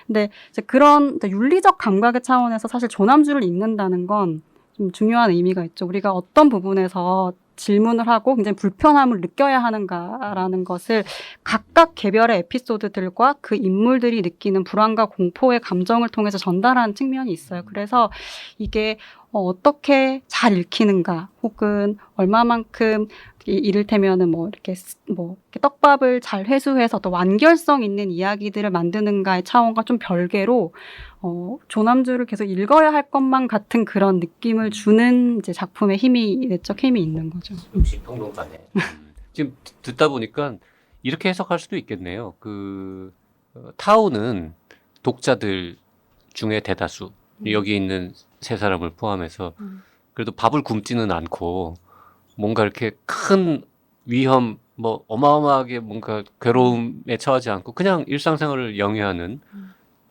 근데 이제 그런 윤리적 감각의 차원에서 사실 조남주를 읽는다는 건 좀 중요한 의미가 있죠. 우리가 어떤 부분에서 질문을 하고 굉장히 불편함을 느껴야 하는가라는 것을 각각 개별의 에피소드들과 그 인물들이 느끼는 불안과 공포의 감정을 통해서 전달하는 측면이 있어요. 그래서 이게 어떻게 잘 읽히는가, 혹은 얼마만큼 이를테면은 이렇게 떡밥을 잘 회수해서 또 완결성 있는 이야기들을 만드는가의 차원과 좀 별개로 조남주를 계속 읽어야 할 것만 같은 그런 느낌을 주는 이제 작품의 내적 힘이 있는 거죠. 역시 평론가네. 지금 듣다 보니까 이렇게 해석할 수도 있겠네요. 타운은 독자들 중에 대다수, 여기 있는 세 사람을 포함해서 그래도 밥을 굶지는 않고 뭔가 이렇게 큰 위험, 어마어마하게 뭔가 괴로움에 처하지 않고 그냥 일상생활을 영위하는,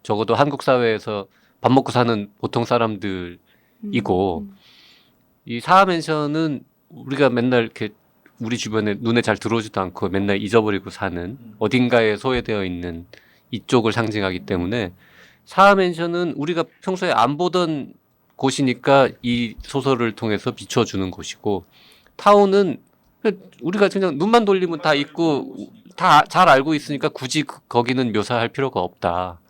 적어도 한국 사회에서 밥 먹고 사는 보통 사람들이고, 이 사하맨션은 우리가 맨날 이렇게 우리 주변에 눈에 잘 들어오지도 않고 맨날 잊어버리고 사는 어딘가에 소외되어 있는 이쪽을 상징하기 때문에 사하맨션은 우리가 평소에 안 보던 곳이니까 이 소설을 통해서 비춰주는 곳이고, 타운은 우리가 그냥 눈만 돌리면 다 있고 다 잘 알고 있으니까 굳이 거기는 묘사할 필요가 없다.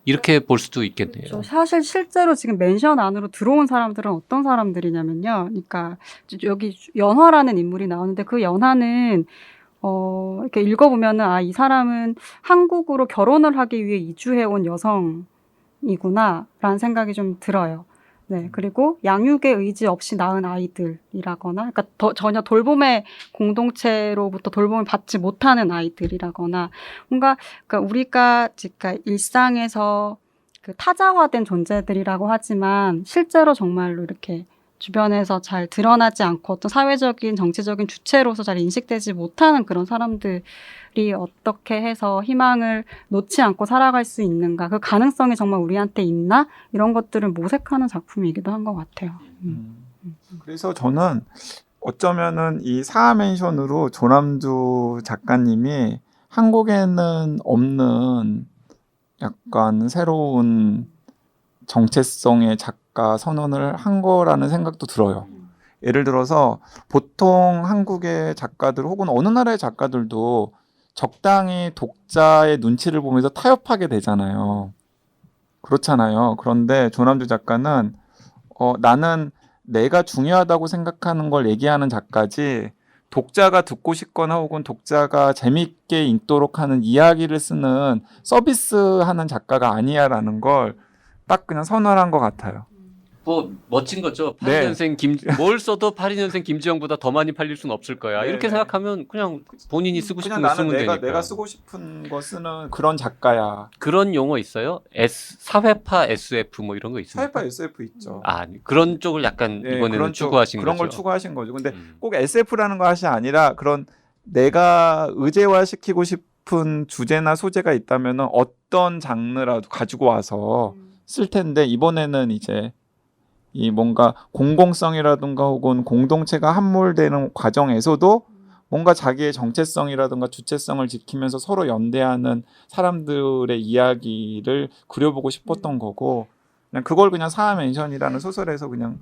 이렇게 볼 수도 있겠네요. 그렇죠. 사실 실제로 지금 맨션 안으로 들어온 사람들은 어떤 사람들이냐면요. 그러니까 여기 연화라는 인물이 나오는데 그 연화는 이렇게 읽어보면은 이 사람은 한국으로 결혼을 하기 위해 이주해온 여성이구나라는 생각이 좀 들어요. 네, 그리고 양육의 의지 없이 낳은 아이들이라거나, 그러니까 전혀 돌봄의 공동체로부터 돌봄을 받지 못하는 아이들이라거나, 뭔가, 그러니까 우리가 일상에서 그 타자화된 존재들이라고 하지만, 실제로 정말로 이렇게 주변에서 잘 드러나지 않고 어떤 사회적인, 정치적인 주체로서 잘 인식되지 못하는 그런 사람들이 어떻게 해서 희망을 놓지 않고 살아갈 수 있는가, 그 가능성이 정말 우리한테 있나? 이런 것들을 모색하는 작품이기도 한 것 같아요. 그래서 저는 어쩌면은 이 사하맨션으로 조남주 작가님이 한국에는 없는 약간 새로운 정체성의 작가 선언을 한 거라는 생각도 들어요. 예를 들어서 보통 한국의 작가들 혹은 어느 나라의 작가들도 적당히 독자의 눈치를 보면서 타협하게 되잖아요. 그렇잖아요. 그런데 조남주 작가는 나는 내가 중요하다고 생각하는 걸 얘기하는 작가지 독자가 듣고 싶거나 혹은 독자가 재밌게 읽도록 하는 이야기를 쓰는 서비스하는 작가가 아니야라는 걸 딱 그냥 선언한 것 같아요. 뭐 멋진 거죠. 네. 82년생 뭘 써도 82년생 김지영보다 더 많이 팔릴 수는 없을 거야. 네, 이렇게 네. 생각하면 그냥 본인이 쓰고 그냥 싶은 거 나는 쓰면 되니까. 내가 쓰고 싶은 거 쓰는 그런 작가야. 그런 용어 있어요? 사회파 SF 뭐 이런 거 있습니까? 사회파 SF 있죠. 그런 쪽을 약간 네, 이번에는 그런 추구하신 그런 거죠. 걸 추구하신 거죠. 근데 음. 꼭 SF라는 것이 아니라 그런 내가 의제화시키고 싶은 주제나 소재가 있다면 어떤 장르라도 가지고 와서 쓸 텐데 이번에는 이제 이 뭔가 공공성이라든가 혹은 공동체가 함몰되는 과정에서도 뭔가 자기의 정체성이라든가 주체성을 지키면서 서로 연대하는 사람들의 이야기를 그려보고 싶었던 거고 그냥 그걸 그냥 사하맨션이라는 소설에서 그냥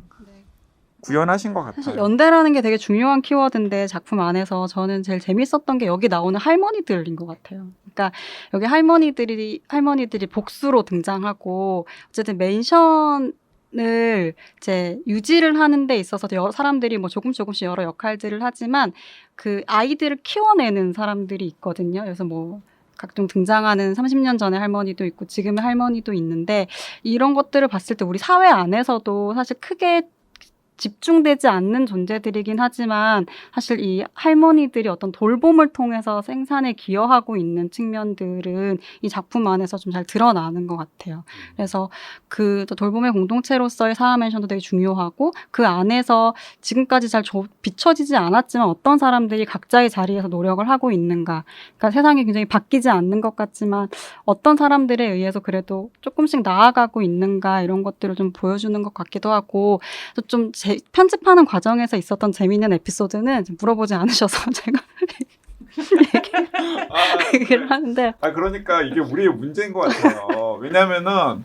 구현하신 것 사실 같아요. 연대라는 게 되게 중요한 키워드인데 작품 안에서 저는 제일 재밌었던 게 여기 나오는 할머니들인 것 같아요. 그러니까 여기 할머니들이 복수로 등장하고 어쨌든 맨션을 이제 유지를 하는 데 있어서 여러 사람들이 뭐 조금씩 여러 역할들을 하지만 그 아이들을 키워내는 사람들이 있거든요. 그래서 뭐 각종 등장하는 30년 전의 할머니도 있고 지금의 할머니도 있는데 이런 것들을 봤을 때 우리 사회 안에서도 사실 크게 집중되지 않는 존재들이긴 하지만 사실 이 할머니들이 어떤 돌봄을 통해서 생산에 기여하고 있는 측면들은 이 작품 안에서 좀 잘 드러나는 것 같아요. 그래서 그 돌봄의 공동체로서의 사하맨션도 되게 중요하고 그 안에서 지금까지 잘 비춰지지 않았지만 어떤 사람들이 각자의 자리에서 노력을 하고 있는가. 그러니까 세상이 굉장히 바뀌지 않는 것 같지만 어떤 사람들에 의해서 그래도 조금씩 나아가고 있는가 이런 것들을 좀 보여주는 것 같기도 하고 좀 편집하는 과정에서 있었던 재미있는 에피소드는 물어보지 않으셔서 제가 얘기를 하는데 그러니까 이게 우리의 문제인 것 같아요. 왜냐면은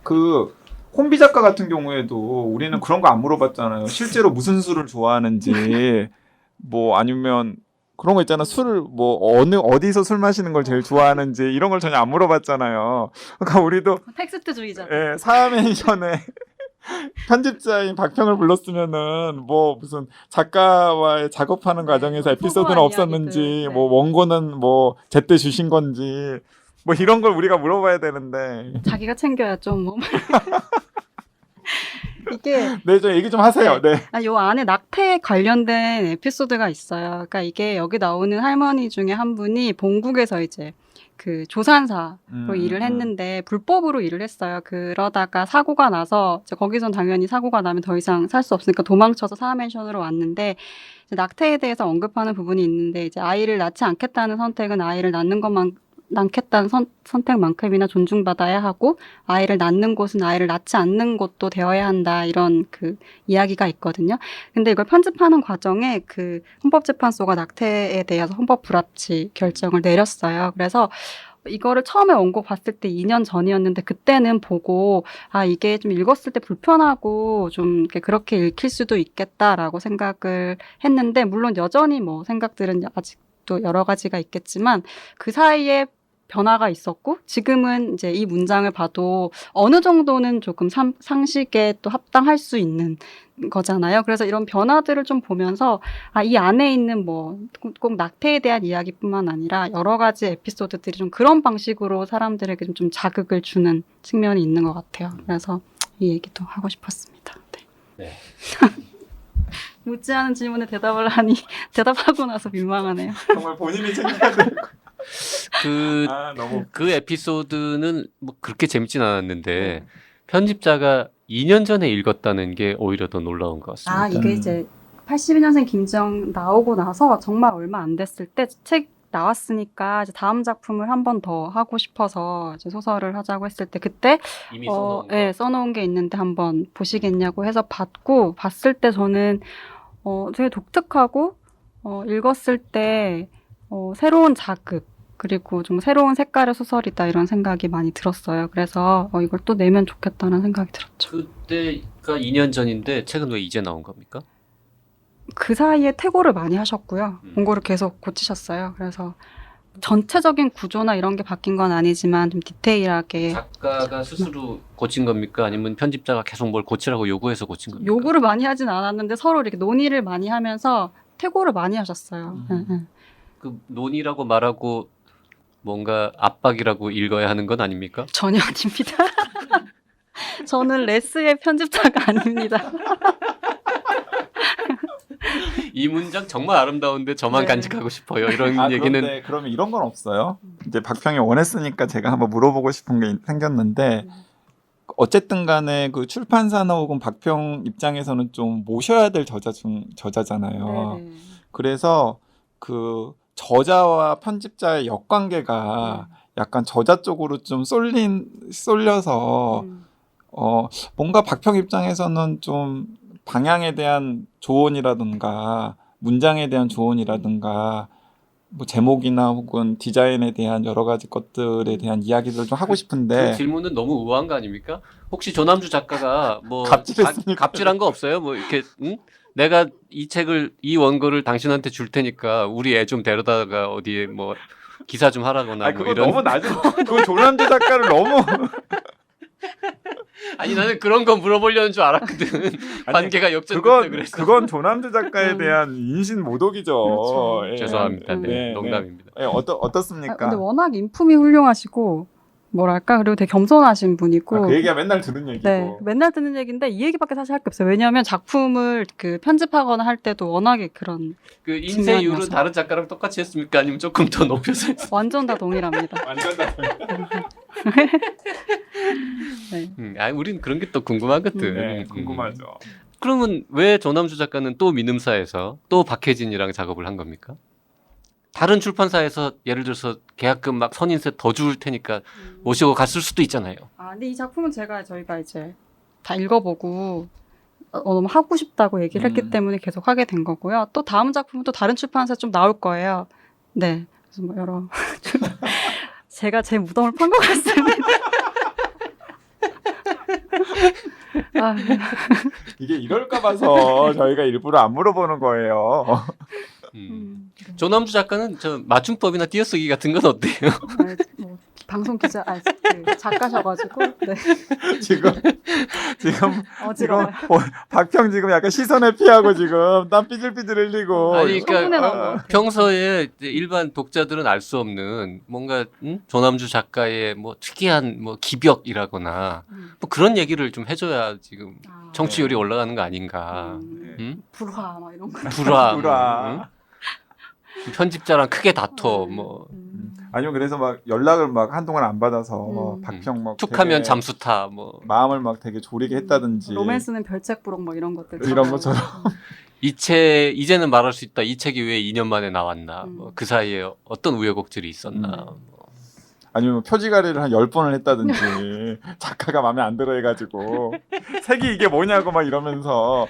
그 혼비 작가 같은 경우에도 우리는 그런 거 안 물어봤잖아요. 실제로 무슨 술을 좋아하는지 뭐 아니면 그런 거 있잖아. 술을 뭐 어디서 술 마시는 걸 제일 좋아하는지 이런 걸 전혀 안 물어봤잖아요. 그러니까 우리도 텍스트주의자. 사하맨션에 편집자인 박평을 불렀으면은 뭐 무슨 작가와의 작업하는 과정에서 에피소드는 소소한 없었는지 이야기들, 뭐 원고는 뭐 제때 주신 건지 뭐 이런 걸 우리가 물어봐야 되는데 자기가 챙겨야죠 뭐. 이게 네, 좀 얘기 좀 하세요. 네. 요 안에 낙태에 관련된 에피소드가 있어요. 그러니까 이게 여기 나오는 할머니 중에 한 분이 본국에서 이제 그 조산사로 일을 했는데 불법으로 일을 했어요. 그러다가 사고가 나서 이제 거기선 당연히 사고가 나면 더 이상 살 수 없으니까 도망쳐서 사하맨션으로 왔는데 이제 낙태에 대해서 언급하는 부분이 있는데 이제 아이를 낳지 않겠다는 선택은 아이를 낳겠다는 선택만큼이나 존중받아야 하고 아이를 낳는 곳은 아이를 낳지 않는 곳도 되어야 한다 이런 그 이야기가 있거든요. 근데 이걸 편집하는 과정에 그 헌법재판소가 낙태에 대해서 헌법 불합치 결정을 내렸어요. 그래서 이거를 처음에 원고 봤을 때 2년 전이었는데 그때는 보고 이게 좀 읽었을 때 불편하고 좀 그렇게 읽힐 수도 있겠다라고 생각을 했는데 물론 여전히 뭐 생각들은 아직도 여러 가지가 있겠지만 그 사이에 변화가 있었고 지금은 이제 이 문장을 봐도 어느 정도는 조금 상식에 또 합당할 수 있는 거잖아요. 그래서 이런 변화들을 좀 보면서 이 안에 있는 뭐 꼭 낙태에 대한 이야기뿐만 아니라 여러 가지 에피소드들이 좀 그런 방식으로 사람들에게 좀 자극을 주는 측면이 있는 것 같아요. 그래서 이 얘기도 하고 싶었습니다. 네. 묻지 않은 질문에 대답을 하니 대답하고 나서 민망하네요. 정말 본인이 챙겨야 되고. 너무 그 에피소드는 뭐 그렇게 재밌진 않았는데 편집자가 2년 전에 읽었다는 게 오히려 더 놀라운 것 같습니다. 이게 이제 82년생 김지영 나오고 나서 정말 얼마 안 됐을 때 책 나왔으니까 이제 다음 작품을 한 번 더 하고 싶어서 이제 소설을 하자고 했을 때 그때 이미 써놓은 거. 써놓은 게 있는데 한번 보시겠냐고 해서 봤을 때 저는 되게 독특하고 읽었을 때 새로운 자극 그리고 좀 새로운 색깔의 소설이다 이런 생각이 많이 들었어요. 그래서 이걸 또 내면 좋겠다는 생각이 들었죠. 그때가 2년 전인데 책은 왜 이제 나온 겁니까? 그 사이에 퇴고를 많이 하셨고요. 원고를 계속 고치셨어요. 그래서 전체적인 구조나 이런 게 바뀐 건 아니지만 좀 디테일하게 작가가 스스로 고친 겁니까? 아니면 편집자가 계속 뭘 고치라고 요구해서 고친 겁니까? 요구를 많이 하진 않았는데 서로 이렇게 논의를 많이 하면서 퇴고를 많이 하셨어요. 그 논의라고 말하고 뭔가 압박이라고 읽어야 하는 건 아닙니까? 전혀 아닙니다. 저는 레스의 편집자가 아닙니다. 이 문장 정말 아름다운데 저만 네. 간직하고 싶어요. 이런 얘기는 그런데 그러면 이런 건 없어요? 이제 박평이 원했으니까 제가 한번 물어보고 싶은 게 생겼는데 어쨌든 간에 그 출판사나 혹은 박평 입장에서는 좀 모셔야 될 저자잖아요. 네네. 그래서 그 저자와 편집자의 역관계가 약간 저자 쪽으로 좀 쏠려서 뭔가 박평 입장에서는 좀 방향에 대한 조언이라든가 문장에 대한 조언이라든가 뭐 제목이나 혹은 디자인에 대한 여러 가지 것들에 대한 이야기들을 좀 하고 싶은데 그 질문은 너무 우아한 거 아닙니까? 혹시 조남주 작가가 뭐 갑질했습니까? 갑질한 거 없어요? 뭐 이렇게 내가 이 원고를 당신한테 줄 테니까 우리 애 좀 데려다가 어디에 뭐 기사 좀 하라거나 뭐 그거 이런. 너무 낮은 그 조남주 작가를 너무 아니 나는 그런 거 물어보려는 줄 알았거든. 관계가 역전됐다 그랬어. 그건 조남주 작가에 대한 인신 모독이죠. 그렇죠. 예. 죄송합니다. 네, 네, 농담입니다. 예, 어떻습니까? 근데 워낙 인품이 훌륭하시고 뭐랄까 그리고 되게 겸손하신 분이고 그 얘기가 맨날 들은 얘기고. 네, 맨날 듣는 얘기인데 이 얘기밖에 사실 할 게 없어요. 왜냐하면 작품을 그 편집하거나 할 때도 워낙에 그런 그 인쇄율은 측면이라서. 다른 작가랑 똑같이 했습니까? 아니면 조금 더 높여서 했어요? 완전 다 동일합니다. 완전 다. 네. 우린 그런 게 또 궁금하거든. 네, 궁금하죠. 그러면 왜 조남주 작가는 또 민음사에서 또 박혜진이랑 작업을 한 겁니까? 다른 출판사에서 예를 들어서 계약금 막 선인세 더 줄 테니까 모시고 갔을 수도 있잖아요. 근데 이 작품은 저희가 이제 다 읽어보고 너무 하고 싶다고 얘기를 했기 때문에 계속 하게 된 거고요. 또 다음 작품은 또 다른 출판사에 좀 나올 거예요. 네. 그래서 뭐 여러 제가 제 무덤을 판 것 같습니다. 이게 이럴까 봐서 저희가 일부러 안 물어보는 거예요. 조남주 작가는 저 맞춤법이나 띄어쓰기 같은 건 어때요? 뭐 방송 기자, 그 작가셔가지고 네. 지금 어지러워요. 박평 지금 약간 시선을 피하고 지금 땀 삐질삐질 흘리고. 아니 성분해 나온 것 그러니까 같아요. 평소에 이제 일반 독자들은 알 수 없는 뭔가 조남주 작가의 뭐 특이한 뭐 기벽이라거나 뭐 그런 얘기를 좀 해줘야 지금 청취율이 올라가는 거 아닌가. 불화 막 이런 거. 불화. 불화. 편집자랑 크게 다퉈 뭐 아니면 그래서 막 연락을 막 한동안 안 받아서 박평 막 툭하면 되게 잠수타 뭐 마음을 막 되게 조리게 했다든지 로맨스는 별책부록 뭐 이런 것들. 이런 것처럼. 이 책 이제는 말할 수 있다. 이 책이 왜 2년 만에 나왔나. 뭐 그 사이에 어떤 우여곡절이 있었나. 뭐. 아니면 표지가리를 한 10번을 했다든지 작가가 마음에 안 들어 해가지고 색이 이게 뭐냐고 막 이러면서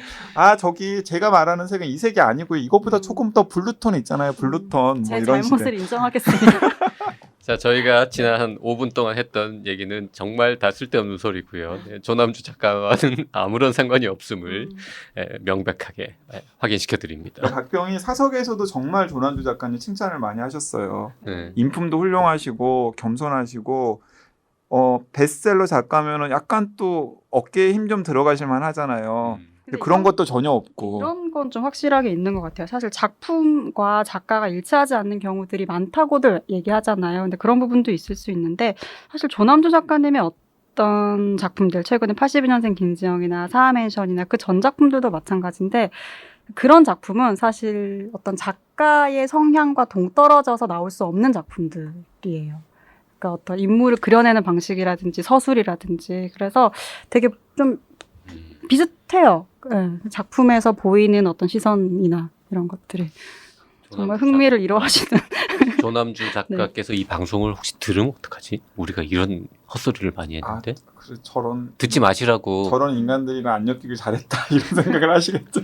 저기 제가 말하는 색은 이 색이 아니고 이것보다 조금 더 블루톤 있잖아요. 블루톤 뭐 제 이런 잘못을 식의 인정하겠습니다. 자, 저희가 지난 한 5분 동안 했던 얘기는 정말 다 쓸데없는 소리고요. 네, 조남주 작가와는 아무런 상관이 없음을 명백하게 확인시켜 드립니다. 박병희 사석에서도 정말 조남주 작가님 칭찬을 많이 하셨어요. 네. 인품도 훌륭하시고 겸손하시고 베스트셀러 작가면은 약간 또 어깨에 힘 좀 들어가실 만 하잖아요. 근데 그런 것도 전혀 없고. 이런 건 좀 확실하게 있는 것 같아요. 사실 작품과 작가가 일치하지 않는 경우들이 많다고들 얘기하잖아요. 근데 그런 부분도 있을 수 있는데 사실 조남주 작가님의 어떤 작품들 최근에 82년생 김지영이나 사하맨션이나 그 전 작품들도 마찬가지인데 그런 작품은 사실 어떤 작가의 성향과 동떨어져서 나올 수 없는 작품들이에요. 그러니까 어떤 인물을 그려내는 방식이라든지 서술이라든지 그래서 되게 좀 비슷해요. 네, 작품에서 보이는 어떤 시선이나 이런 것들이 정말 흥미를 이뤄하시는. 조남주 작가께서 이 방송을 혹시 들으면 어떡하지? 우리가 이런 헛소리를 많이 했는데 그래서 저런 듣지 마시라고. 저런 인간들이랑 안 엮이길 잘했다 이런 생각을 하시겠죠.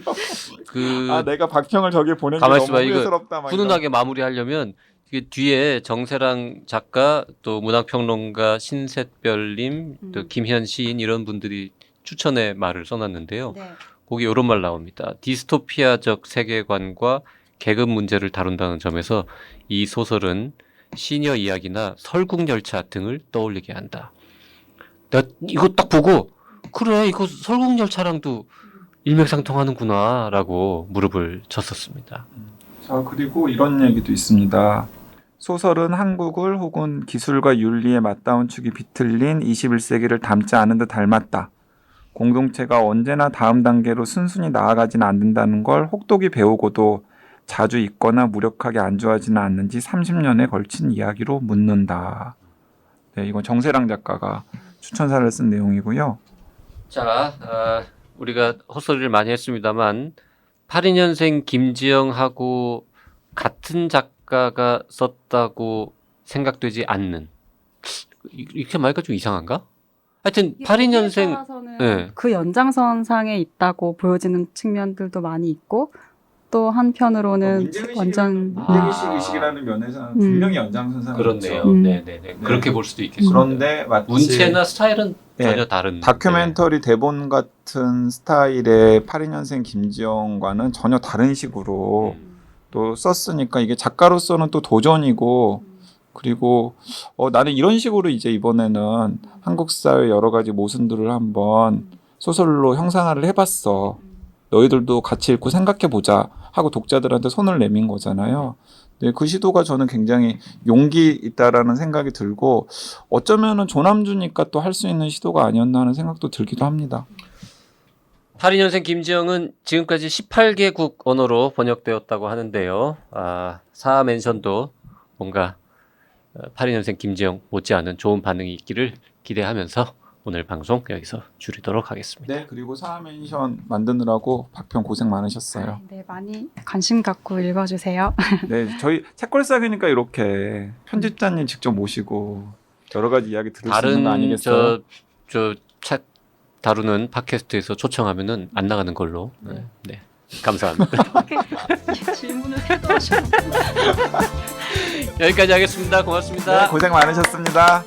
내가 박형을 저기 보낸 게 가만히 너무 있어봐. 이거 후회스럽다. 막 훈훈하게 마무리하려면 이게 뒤에 정세랑 작가 또 문학평론가 신셋별님 또 김현 시인 이런 분들이 추천의 말을 써놨는데요. 네. 거기 이런 말 나옵니다. 디스토피아적 세계관과 계급 문제를 다룬다는 점에서 이 소설은 시녀 이야기나 설국열차 등을 떠올리게 한다. 내가 이거 딱 보고 그래 이거 설국열차랑도 일맥상통하는구나 라고 무릎을 쳤었습니다. 자, 그리고 이런 얘기도 있습니다. 소설은 한국을 혹은 기술과 윤리에 맞닿은 축이 비틀린 21세기를 닮지 않은 듯 닮았다. 공동체가 언제나 다음 단계로 순순히 나아가지는 않는다는 걸 혹독히 배우고도 자주 잊거나 무력하게 안주하지는 않는지 30년에 걸친 이야기로 묻는다. 네, 이건 정세랑 작가가 추천사를 쓴 내용이고요. 자, 우리가 헛소리를 많이 했습니다만 82년생 김지영하고 같은 작가가 썼다고 생각되지 않는 이렇게 말하니까 좀 이상한가? 하여튼 82년생 네. 그 연장선상에 있다고 보여지는 측면들도 많이 있고 또 한편으로는 완전 문제의식 의식이라는 면에서는 분명히 연장선상이 그렇네요. 있죠. 네네네. 그렇게 볼 수도 있겠습니다. 그런데 마치 문체나 스타일은 전혀 다른 다큐멘터리 대본 같은 스타일의 82년생 김지영과는 전혀 다른 식으로 또 썼으니까 이게 작가로서는 또 도전이고 그리고 나는 이런 식으로 이제 이번에는 한국 사회 여러 가지 모순들을 한번 소설로 형상화를 해봤어. 너희들도 같이 읽고 생각해보자 하고 독자들한테 손을 내민 거잖아요. 네, 그 시도가 저는 굉장히 용기 있다라는 생각이 들고 어쩌면은 조남주니까 또 할 수 있는 시도가 아니었나 하는 생각도 들기도 합니다. 82년생 김지영은 지금까지 18개국 언어로 번역되었다고 하는데요. 사하맨션도 뭔가 82년생 김지영 못지않은 좋은 반응이 있기를 기대하면서 오늘 방송 여기서 줄이도록 하겠습니다. 네, 그리고 사하맨션 만드느라고 박평 고생 많으셨어요. 네, 많이 관심 갖고 읽어주세요. 네, 저희 책걸싸기니까 이렇게 편집자님 직접 모시고 여러 가지 이야기 들을 수 있는 거 다른 아니겠어요? 저 책 다루는 팟캐스트에서 초청하면은 안 나가는 걸로. 네. 감사합니다. 질문을 새도 하셨고. 여기까지 하겠습니다. 고맙습니다. 네, 고생 많으셨습니다.